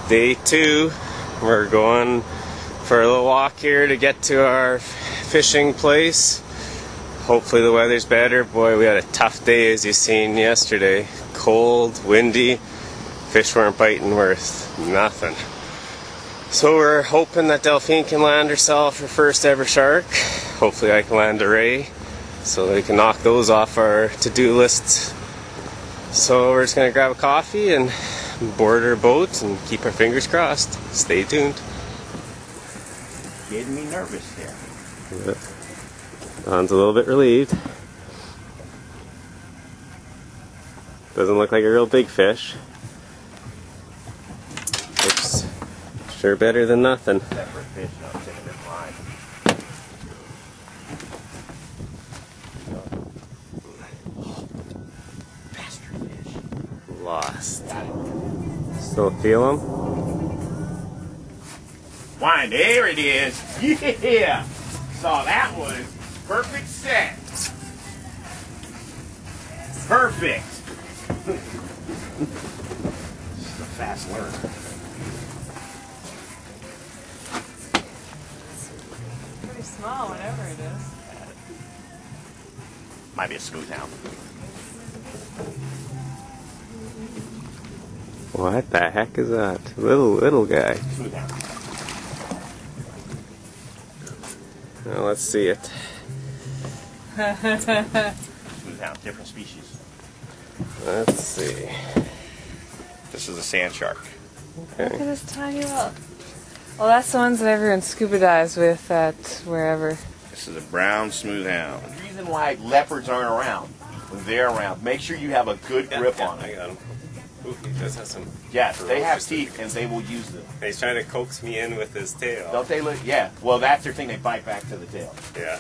Day 2. We're going for a little walk here to get to our fishing place. Hopefully the weather's better. Boy, we had a tough day, as you seen yesterday. Cold, windy, fish weren't biting worth nothing. So we're hoping that Delphine can land herself her first ever shark. Hopefully I can land a ray, so they can knock those off our to-do list. So we're just gonna grab a coffee and board our boat and keep our fingers crossed. Stay tuned. Getting me nervous there. Yeah. Don's a little bit relieved. Doesn't look like a real big fish. Looks sure better than nothing. Separate fish, not taking this line. Bastard fish. Lost. Still feel him? Wine, there it is. Yeah! Saw that one. Perfect set. Perfect. This is a fast learner. Pretty small, whatever it is. Might be a smooth hound. What the heck is that? Little guy. Smooth hound. Well, let's see it. Smooth hound, different species. Let's see. This is a sand shark. Look at Okay. this tiny little. Well, that's the ones that everyone scuba dives with at wherever. This is a brown smooth hound. The reason why leopards aren't around, when they're around, make sure you have a good grip on I them. got him. Ooh, he does have some. Yes, they have ferocious teeth and they will use them. He's trying to coax me in with his tail. Don't they look? Yeah. Well, that's their thing. They bite back to the tail. Yeah.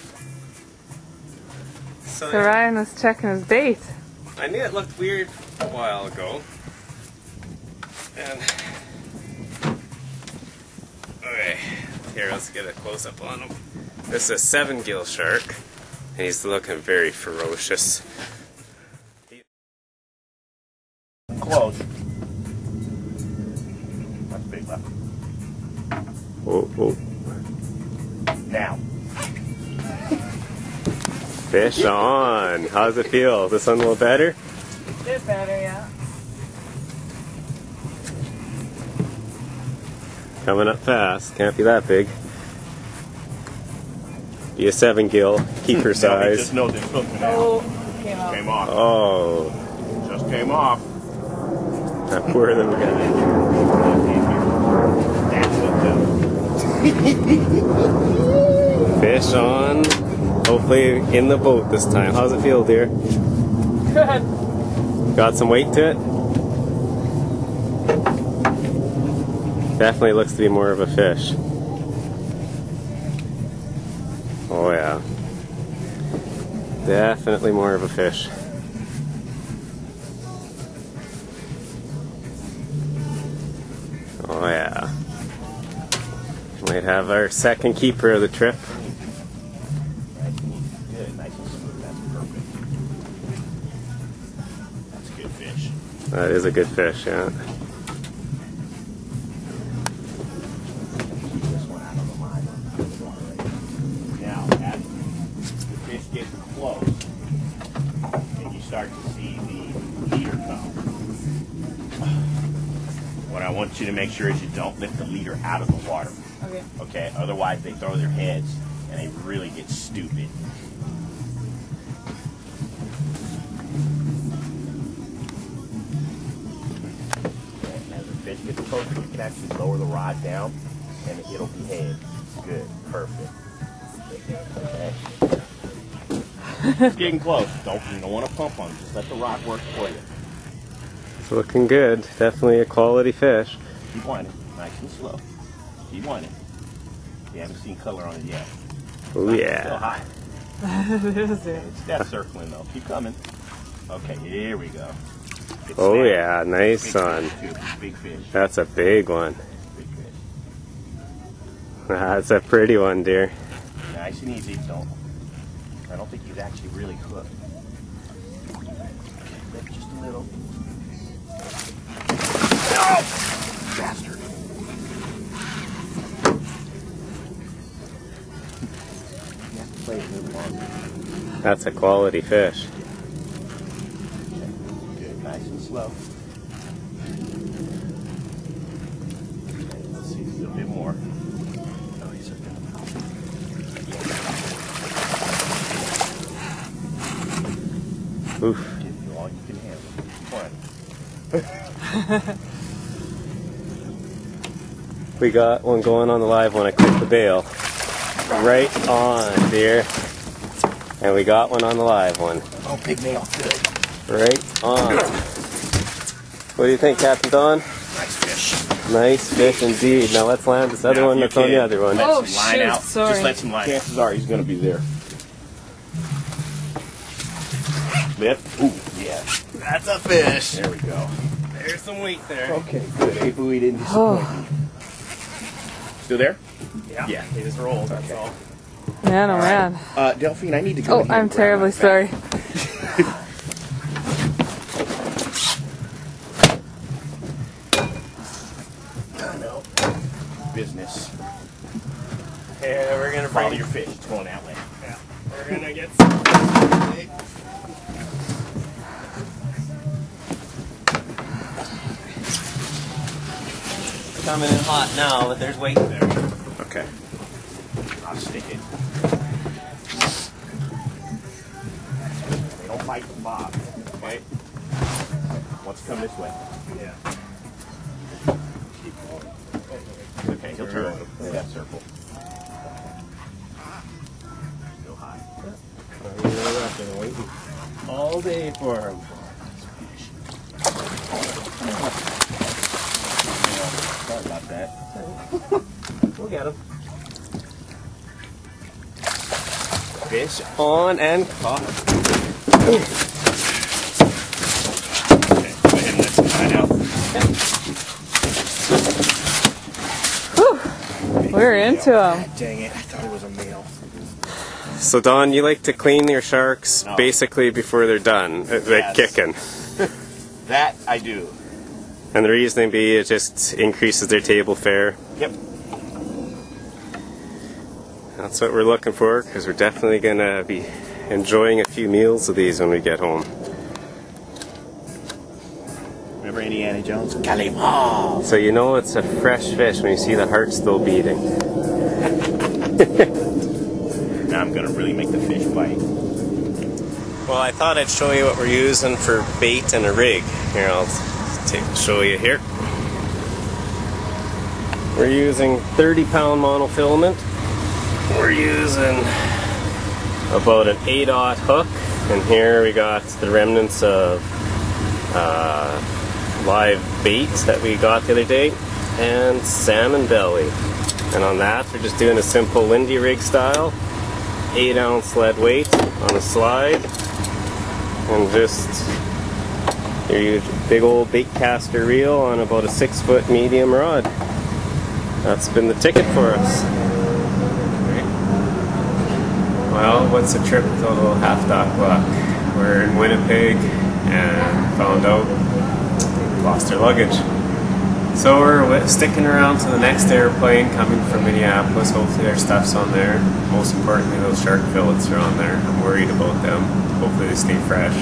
So So Ryan was checking his bait. I knew it looked weird a while ago. And okay, here, let's get a close up on him. This is a 7-gill shark, and he's looking very ferocious. Close. That's a big leopard. Oh. Now. Fish on. How's it feel? This one a little better? A bit better, yeah. Coming up fast. Can't be that big. Be a 7-gill, keeper size. Just know this hook now. Oh, came out. Came off. Oh, Just came off. that poor little guy. That's it. Fish on. Hopefully in the boat this time. How's it feel, dear? Good. Got some weight to it? Definitely looks to be more of a fish. Oh yeah. Definitely more of a fish. Oh yeah. Might have our second keeper of the trip. Good, nice and smooth. That's perfect. That's a good fish. That is a good fish, yeah. Keep this one out of the line. Now, as the fish gets close, and you start to see the leader come, what I want you to make sure is you don't lift the leader out of the water. Okay. Okay, otherwise they throw their heads and they really get stupid. And as the fish gets closer, you can actually lower the rod down and it'll behave. Good, perfect. Okay. It's getting close. You don't want to pump on it. Just let the rod work for you. It's looking good. Definitely a quality fish. Keep winding, nice and slow. Keep winding. You haven't seen color on it yet. Oh Still yeah. high. There's it. It's death circling though. Keep coming. Okay, here we go. Good Oh snap. yeah, nice Big son. fish, too. Big fish. That's a big one. Big fish. That's a pretty one, dear. Nice and easy. I don't think he's actually really hooked. Just a little. No! Bastard. That's a quality fish. Good, nice and slow. Let's see, a bit more. Oh, he's okay. Oof. Give you all you can handle. Fun. We got one going on the live one. I clicked the bail. Right on, dear. And we got one on the live one. Oh, big nail. Good. Right on. What do you think, Captain Don? Nice fish. Nice fish indeed. Now let's land this other Now, one you that's on the can other one. let Oh, some line shoot, out. sorry. Just let some line. Chances are he's going to be there. Lift. Ooh, yeah. That's a fish. There we go. There's some weight there. Okay, good. Hey, Boo, he didn't disappoint me. Still there? Yeah. Yeah. He just rolled, that's all. Man, oh man. Delphine, I need to go. Oh, I'm terribly sorry. No. Business. Yeah, we're gonna Follow bring your fish. It's going that way. Yeah, we're gonna get some. Coming in hot now, but there's weight there. Okay. I'll stick it. They don't bite the bob. Okay. Let's come this way. Yeah. Keep going. Okay, he'll turn in that circle. Go high. I've been waiting all day for him. Sorry about that. We'll get him. Fish. On and caught. Okay, go ahead and let some line out. We're into them. Dang it, I thought it was a male. So Don, you like to clean your sharks No. basically before they're done, like Yes. kicking. That I do. And the reasoning be it just increases their table fare. Yep. That's what we're looking for, because we're definitely going to be enjoying a few meals of these when we get home. Remember Indiana Jones? Kalima! So you know it's a fresh fish when you see the heart still beating. Now I'm gonna really make the fish bite. Well, I thought I'd show you what we're using for bait and a rig. Here, I'll show you here. We're using 30-pound monofilament. We're using about an 8/0 hook, and here we got the remnants of live bait that we got the other day, and salmon belly. And on that, we're just doing a simple Lindy rig style, 8-ounce lead weight on a slide, and just your big old bait caster reel on about a 6-foot medium rod. That's been the ticket for us. Well, what's a trip with a little Halfdoc luck? We're in Winnipeg and found out we lost our luggage. So we're sticking around to the next airplane coming from Minneapolis. Hopefully our stuff's on there. Most importantly, those shark fillets are on there. I'm worried about them. Hopefully they stay fresh.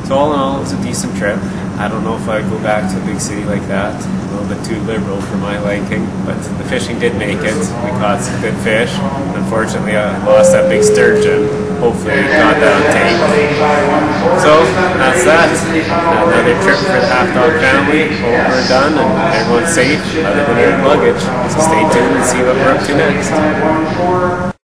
So all in all, it was a decent trip. I don't know if I'd go back to a big city like that. A little bit too liberal for my liking, but the fishing did make it. We caught some good fish. Unfortunately, I lost that big sturgeon. Hopefully it got that on tape. So that's that. Another trip for the Halfdoc family. Hope we're done and everyone's safe other than their luggage. So stay tuned and see what we're up to next.